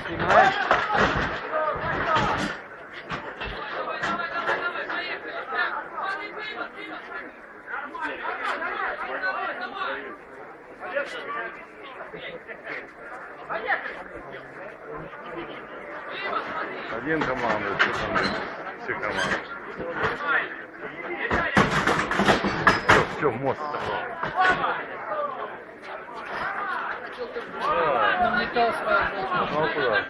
Снимаешь? Один командует, все команды. Все, в мост стало. Ну, не то сразу. Ну, а куда?